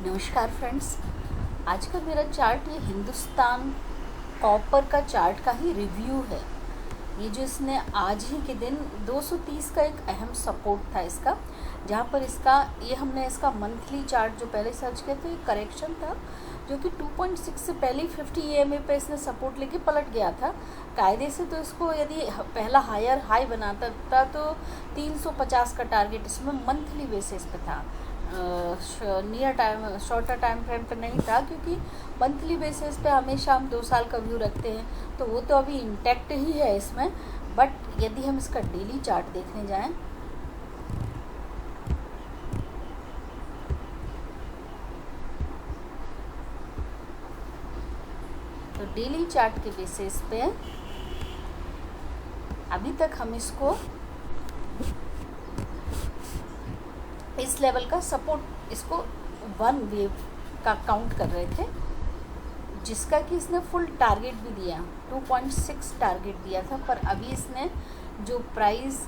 नमस्कार फ्रेंड्स। आज का मेरा चार्ट ये हिंदुस्तान कॉपर का चार्ट का ही रिव्यू है। ये जो इसने आज ही के दिन 230 का एक अहम सपोर्ट था इसका, जहाँ पर ये हमने इसका मंथली चार्ट जो पहले सर्च किया था, ये करेक्शन था जो कि 2.6 से पहले 50 EMA पे इसने सपोर्ट लेके पलट गया था। कायदे से तो इसको यदि पहला हायर हाई बनाता था तो 350 का टारगेट इसमें मंथली बेसिस पे था। शॉर्टर टाइम फ्रेम पर नहीं था, क्योंकि मंथली बेसिस पे हमेशा हम 2 साल का व्यू रखते हैं, तो वो तो अभी इंटैक्ट ही है इसमें। बट यदि हम इसका डेली चार्ट देखने जाएं तो डेली चार्ट के बेसिस पे अभी तक हम इसको इस लेवल का सपोर्ट, इसको 1 वेव का काउंट कर रहे थे, जिसका कि इसने फुल टारगेट भी दिया, 2.6 टारगेट दिया था। पर अभी इसने जो प्राइस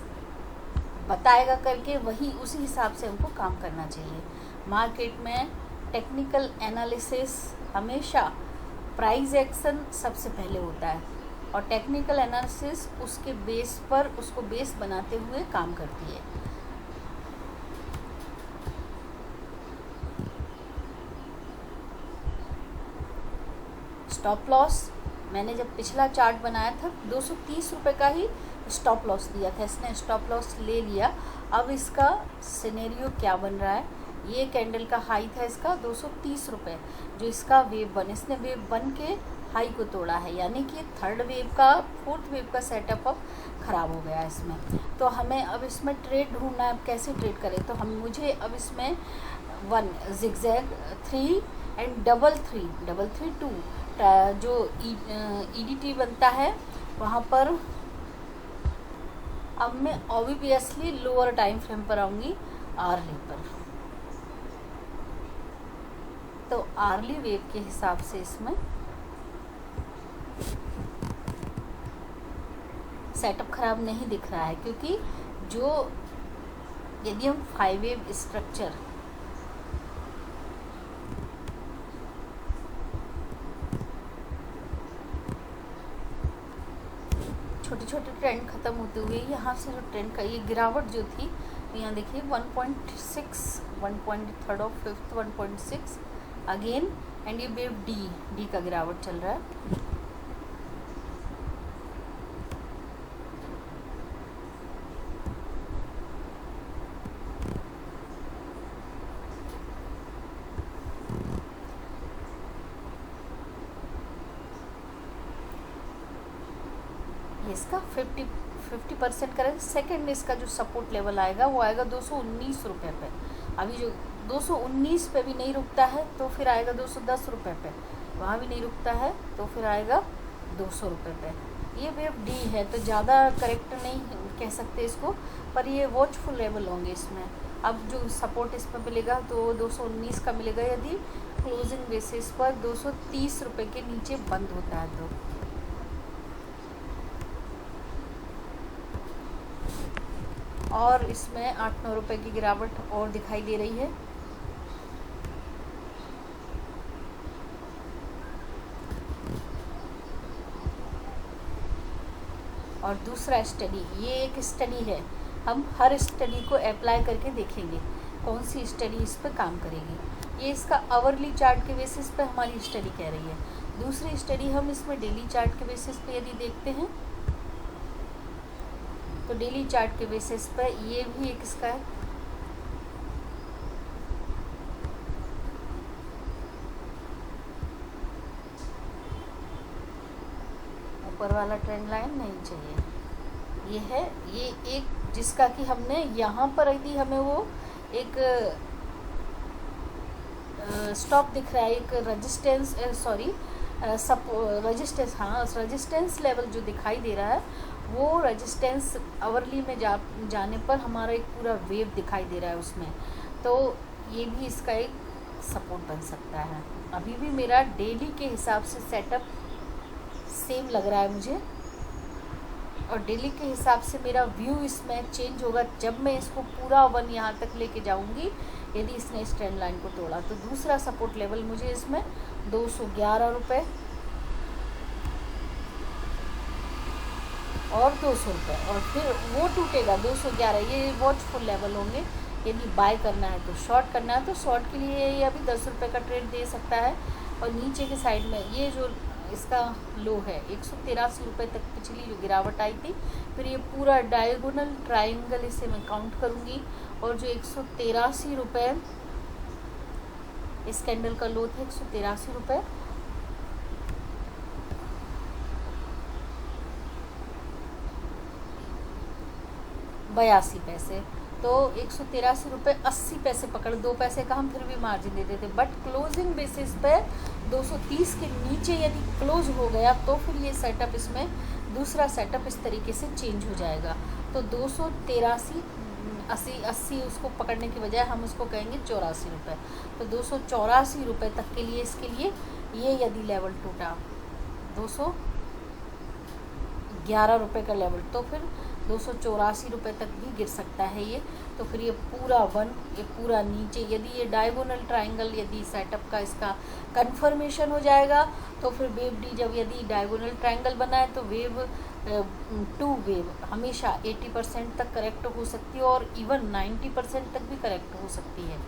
बताएगा करके वही उसी हिसाब से हमको काम करना चाहिए। मार्केट में टेक्निकल एनालिसिस हमेशा प्राइस एक्शन सबसे पहले होता है, और टेक्निकल एनालिसिस उसके बेस पर, उसको बेस बनाते हुए काम करती है। स्टॉप लॉस मैंने जब पिछला चार्ट बनाया था 230 रुपये का ही स्टॉप लॉस दिया था, इसने स्टॉप लॉस ले लिया। अब इसका सिनेरियो क्या बन रहा है, ये कैंडल का हाई था इसका 230 रुपये, जो इसका इसने वेव वन के हाई को तोड़ा है, यानी कि फोर्थ वेव का सेटअप अब ख़राब हो गया है इसमें। तो हमें अब इसमें ट्रेड ढूंढना है, अब कैसे ट्रेड करें। तो मुझे अब इसमें 1 जिगजैग 3 एंड डबल थ्री 2 जो EDT बनता है वहाँ पर अब मैं ऑब्वियसली लोअर टाइम फ्रेम पर आऊँगी, आर्ली पर। तो आर्ली वेव के हिसाब से इसमें सेटअप खराब नहीं दिख रहा है, क्योंकि यदि हम 5 वेव स्ट्रक्चर छोटे छोटे ट्रेंड ख़त्म होते हुए यहाँ से जो ट्रेंड का ये गिरावट जो थी, यहाँ देखिए 1.6 1.3 ऑफ 5th 1.6 अगेन, एंड ये वेव डी का गिरावट चल रहा है। इसका 50% करें। सेकेंड इसका जो सपोर्ट लेवल आएगा वो आएगा 219 रुपये पे। अभी जो 219 पे भी नहीं रुकता है तो फिर आएगा 210 रुपये पे, वहाँ भी नहीं रुकता है तो फिर आएगा 200 रुपये पे। ये वेव डी है तो ज़्यादा करेक्ट नहीं कह सकते इसको, पर ये वॉचफुल लेवल होंगे इसमें। अब जो सपोर्ट इस पर मिलेगा तो 219 का मिलेगा, यदि क्लोजिंग बेसिस पर 230 रुपये के नीचे बंद होता है तो। और इसमें 8-9 रुपये की गिरावट और दिखाई दे रही है। और दूसरा स्टडी, ये एक स्टडी है, हम हर स्टडी को अप्लाई करके देखेंगे कौन सी स्टडी इस पर काम करेगी। ये इसका आवरली चार्ट के बेसिस पे हमारी स्टडी कह रही है। दूसरी स्टडी हम इसमें डेली चार्ट के बेसिस पे यदि देखते हैं तो डेली चार्ट के बेसिस पर ये भी एक इसका है। ऊपर वाला ट्रेंड लाइन नहीं चाहिए, ये है, ये एक जिसका कि हमने यहाँ पर यदि हमें वो एक स्टॉप दिख रहा है, एक रेजिस्टेंस रेजिस्टेंस लेवल जो दिखाई दे रहा है, वो रेजिस्टेंस आवरली में जाने पर हमारा एक पूरा वेव दिखाई दे रहा है उसमें, तो ये भी इसका एक सपोर्ट बन सकता है। अभी भी मेरा डेली के हिसाब से सेटअप सेम लग रहा है मुझे। और डेली के हिसाब से मेरा व्यू इसमें चेंज होगा जब मैं इसको पूरा 1 यहाँ तक लेके जाऊँगी। यदि इसने इस ट्रेंड लाइन को तोड़ा तो दूसरा सपोर्ट लेवल मुझे इसमें 211 रुपये और 200 रुपये, और फिर वो टूटेगा 211। ये वॉचफुल लेवल होंगे। यदि बाय करना है तो शॉर्ट करना है तो शॉर्ट के लिए ये अभी 10 रुपये का ट्रेड दे सकता है। और नीचे के साइड में ये जो इसका लो है 183 रुपये तक पिछली जो गिरावट आई थी, फिर ये पूरा डायगोनल ट्रायंगल इसे मैं काउंट करूँगी। और जो 183 रुपये इस कैंडल का लो था 183 रुपये, बयासी पैसे, तो 183 रुपये 80 पैसे पकड़, 2 पैसे का हम फिर भी मार्जिन देते थे। बट क्लोजिंग बेसिस पे 230 के नीचे यदि क्लोज हो गया तो फिर ये सेटअप इसमें दूसरा सेटअप इस तरीके से चेंज हो जाएगा। तो 283 80 उसको पकड़ने की बजाय हम उसको कहेंगे 84 रुपये। तो 284 रुपये तक के लिए इसके लिए ये यदि लेवल टूटा 211 रुपये का लेवल, तो फिर 284 रुपये तक भी गिर सकता है ये। तो फिर ये पूरा ये पूरा नीचे, यदि ये डायगोनल ट्रायंगल यदि सेटअप का इसका कंफर्मेशन हो जाएगा तो फिर वेव डी जब यदि डायगोनल ट्रायंगल बना है तो वेव 2 वेव हमेशा 80% तक करेक्ट हो सकती है और इवन 90% तक भी करेक्ट हो सकती है।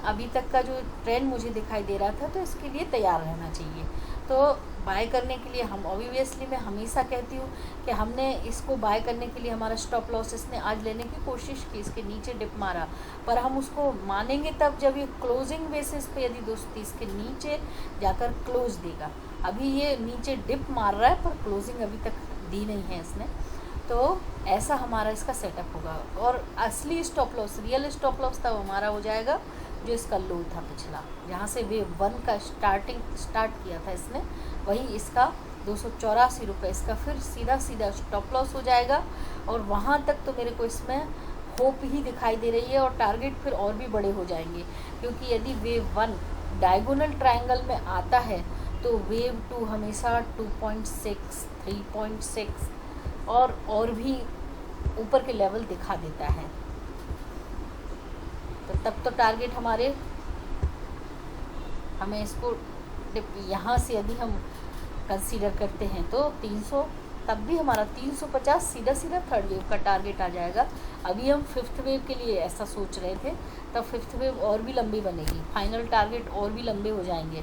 अभी तक का जो ट्रेंड मुझे दिखाई दे रहा था तो इसके लिए तैयार रहना चाहिए। तो बाय करने के लिए हम ऑब्वियसली मैं हमेशा कहती हूँ कि हमने इसको बाय करने के लिए हमारा स्टॉप लॉस इसने आज लेने की कोशिश की, इसके नीचे डिप मारा, पर हम उसको मानेंगे तब जब ये क्लोजिंग बेसिस पे यदि 230 के नीचे जाकर क्लोज देगा। अभी ये नीचे डिप मार रहा है पर क्लोजिंग अभी तक दी नहीं है इसने, तो ऐसा हमारा इसका सेटअप होगा। और असली stop loss, real stop loss तब हमारा हो जाएगा जो इसका लो था पिछला, जहाँ से वेव 1 का स्टार्ट किया था इसने, वही इसका 284 रुपये इसका फिर सीधा स्टॉप लॉस हो जाएगा। और वहाँ तक तो मेरे को इसमें होप ही दिखाई दे रही है और टारगेट फिर और भी बड़े हो जाएंगे, क्योंकि यदि वेव 1 डायगोनल ट्रायंगल में आता है तो वेव 2 हमेशा 2.6 3.6 और भी ऊपर के लेवल दिखा देता है। तो तब तो टारगेट हमें इसको यहाँ से यदि हम कंसीडर करते हैं तो 300, तब भी हमारा 350 सीधा थर्ड वेव का टारगेट आ जाएगा। अभी हम 5th वेव के लिए ऐसा सोच रहे थे, तब 5th वेव और भी लंबी बनेगी, फाइनल टारगेट और भी लंबे हो जाएंगे।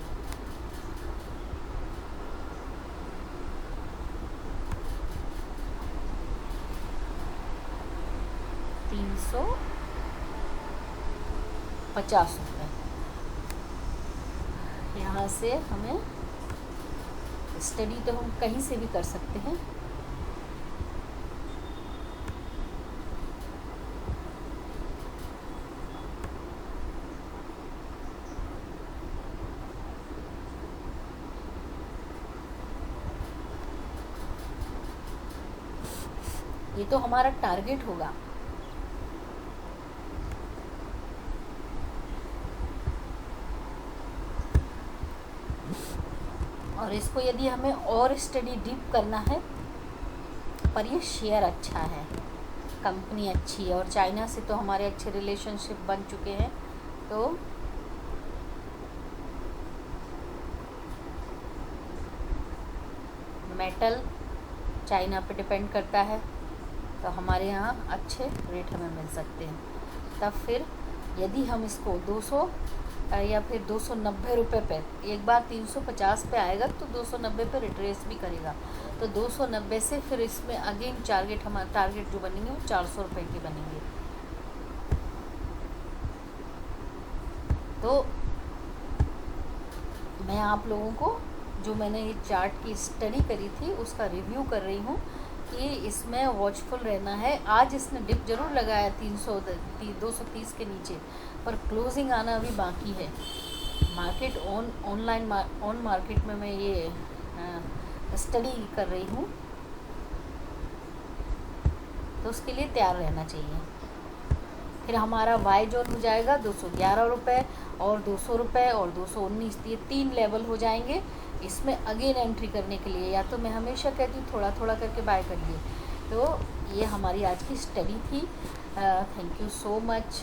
₹350 यहाँ से हमें स्टडी तो हम कहीं से भी कर सकते हैं। ये तो हमारा टारगेट होगा। और इसको यदि हमें और स्टडी डीप करना है, पर ये शेयर अच्छा है, कंपनी अच्छी है और चाइना से तो हमारे अच्छे रिलेशनशिप बन चुके हैं, तो मेटल चाइना पे डिपेंड करता है, तो हमारे यहाँ अच्छे रेट हमें मिल सकते हैं। तब फिर यदि हम इसको 200 या फिर 290 रुपये पे, एक बार 350 पे आएगा तो 290 पे रिट्रेस भी करेगा, तो 290 से फिर इसमें अगेन हमारा टारगेट जो बनेंगे वो 400 रुपये के बनेंगे। तो मैं आप लोगों को जो मैंने ये चार्ट की स्टडी करी थी उसका रिव्यू कर रही हूँ कि इसमें वॉचफुल रहना है। आज इसने डिप जरूर लगाया 230 के नीचे, पर क्लोजिंग आना अभी बाकी है। मार्केट ऑन मार्केट में मैं ये स्टडी कर रही हूँ, तो उसके लिए तैयार रहना चाहिए। फिर हमारा वाई जोन हो जाएगा 211 रुपये और 200 रुपये और 219, ये 3 लेवल हो जाएंगे। इसमें अगेन एंट्री करने के लिए या तो मैं हमेशा कहती हूँ थोड़ा थोड़ा करके बाय करिए, तो ये हमारी आज की स्टडी थी। Thank you so much.